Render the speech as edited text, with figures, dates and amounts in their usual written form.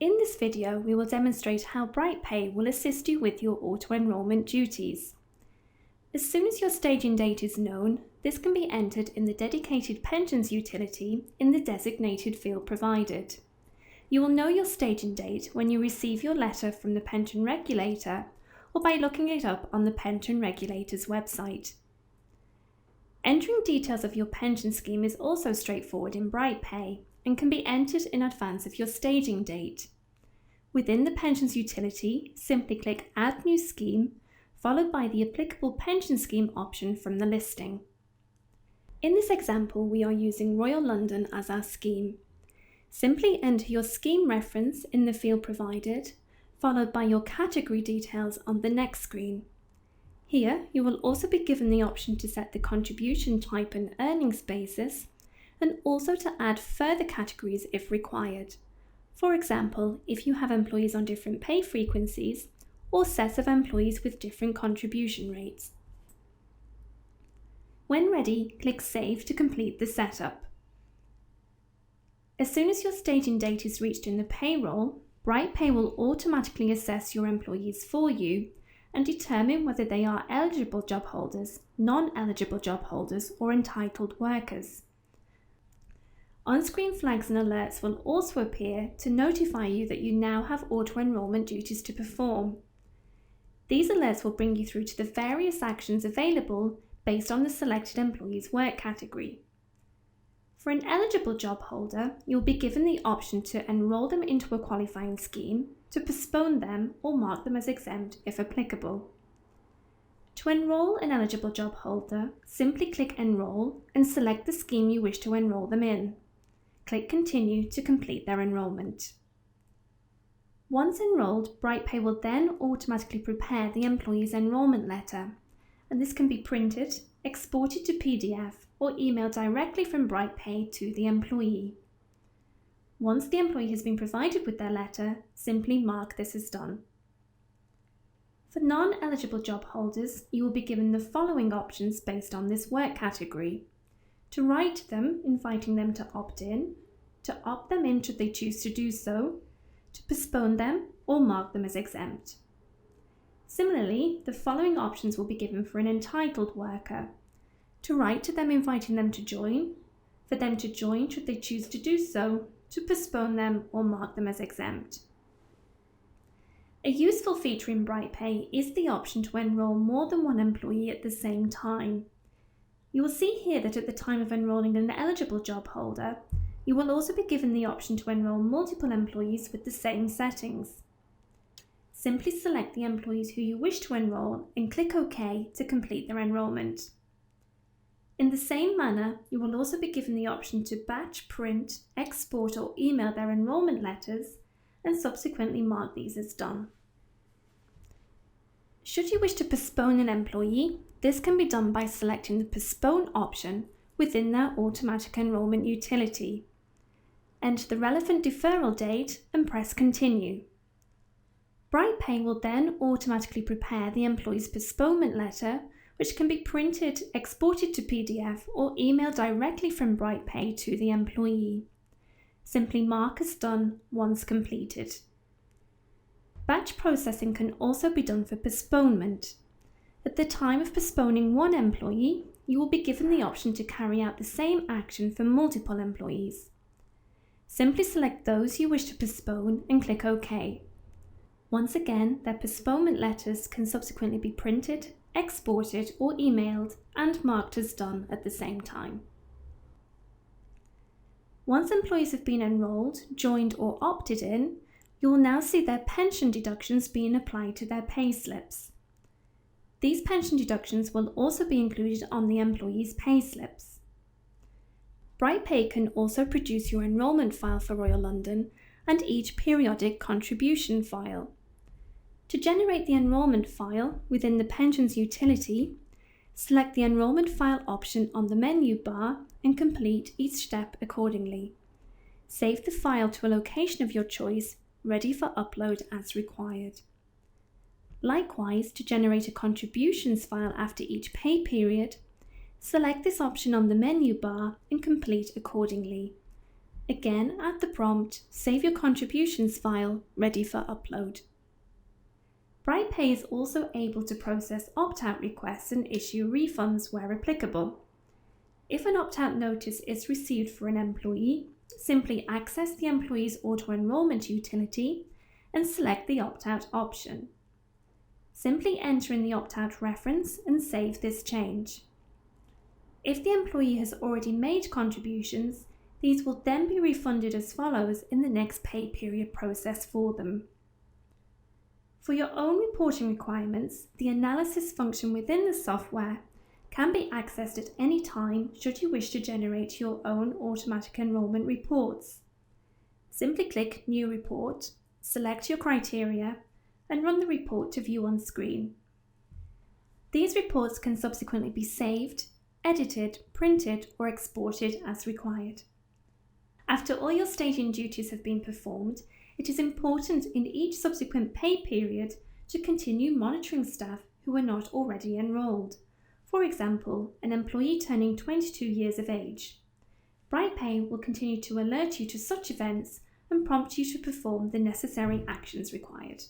In this video, we will demonstrate how BrightPay will assist you with your auto-enrolment duties. As soon as your staging date is known, this can be entered in the dedicated pensions utility in the designated field provided. You will know your staging date when you receive your letter from the pension regulator or by looking it up on the pension regulator's website. Entering details of your pension scheme is also straightforward in BrightPay and can be entered in advance of your staging date. Within the pensions utility, simply click Add New Scheme, followed by the applicable pension scheme option from the listing. In this example, we are using Royal London as our scheme. Simply enter your scheme reference in the field provided, followed by your category details on the next screen. Here, you will also be given the option to set the contribution type and earnings basis, and also to add further categories if required. For example, if you have employees on different pay frequencies or sets of employees with different contribution rates. When ready, click Save to complete the setup. As soon as your staging date is reached in the payroll, BrightPay will automatically assess your employees for you and determine whether they are eligible job holders, non-eligible job holders, or entitled workers. On-screen flags and alerts will also appear to notify you that you now have auto-enrolment duties to perform. These alerts will bring you through to the various actions available based on the selected employee's work category. For an eligible job holder, you'll be given the option to enrol them into a qualifying scheme, to postpone them, or mark them as exempt if applicable. To enrol an eligible job holder, simply click Enrol and select the scheme you wish to enrol them in. Click Continue to complete their enrolment. Once enrolled, BrightPay will then automatically prepare the employee's enrolment letter, and this can be printed, exported to PDF, or emailed directly from BrightPay to the employee. Once the employee has been provided with their letter, simply mark this as done. For non-eligible job holders, you will be given the following options based on this work category. To write to them, inviting them to opt in, to opt them in should they choose to do so, to postpone them, or mark them as exempt. Similarly, the following options will be given for an entitled worker. To write to them inviting them to join, for them to join should they choose to do so, to postpone them, or mark them as exempt. A useful feature in BrightPay is the option to enrol more than one employee at the same time. You will see here that at the time of enrolling an eligible job holder, you will also be given the option to enrol multiple employees with the same settings. Simply select the employees who you wish to enrol and click OK to complete their enrolment. In the same manner, you will also be given the option to batch, print, export, or email their enrolment letters and subsequently mark these as done. Should you wish to postpone an employee, this can be done by selecting the Postpone option within their automatic enrolment utility. Enter the relevant deferral date and press Continue. BrightPay will then automatically prepare the employee's postponement letter, which can be printed, exported to PDF, or emailed directly from BrightPay to the employee. Simply mark as done once completed. Batch processing can also be done for postponement. At the time of postponing one employee, you will be given the option to carry out the same action for multiple employees. Simply select those you wish to postpone and click OK. Once again, their postponement letters can subsequently be printed, exported, or emailed and marked as done at the same time. Once employees have been enrolled, joined, or opted in, you will now see their pension deductions being applied to their pay slips. These pension deductions will also be included on the employee's pay slips. BrightPay can also produce your enrolment file for Royal London and each periodic contribution file. To generate the enrolment file within the pensions utility, select the enrolment file option on the menu bar and complete each step accordingly. Save the file to a location of your choice, ready for upload as required. Likewise, to generate a contributions file after each pay period, select this option on the menu bar and complete accordingly. Again, at the prompt, save your contributions file ready for upload. BrightPay is also able to process opt-out requests and issue refunds where applicable. If an opt-out notice is received for an employee, simply access the employee's Auto Enrolment utility and select the opt-out option. Simply enter in the opt-out reference and save this change. If the employee has already made contributions, these will then be refunded as follows in the next pay period process for them. For your own reporting requirements, the analysis function within the software can be accessed at any time should you wish to generate your own automatic enrolment reports. Simply click New Report, select your criteria, and run the report to view on screen. These reports can subsequently be saved, edited, printed, or exported as required. After all your staging duties have been performed, it is important in each subsequent pay period to continue monitoring staff who are not already enrolled. For example, an employee turning 22 years of age. BrightPay will continue to alert you to such events and prompt you to perform the necessary actions required.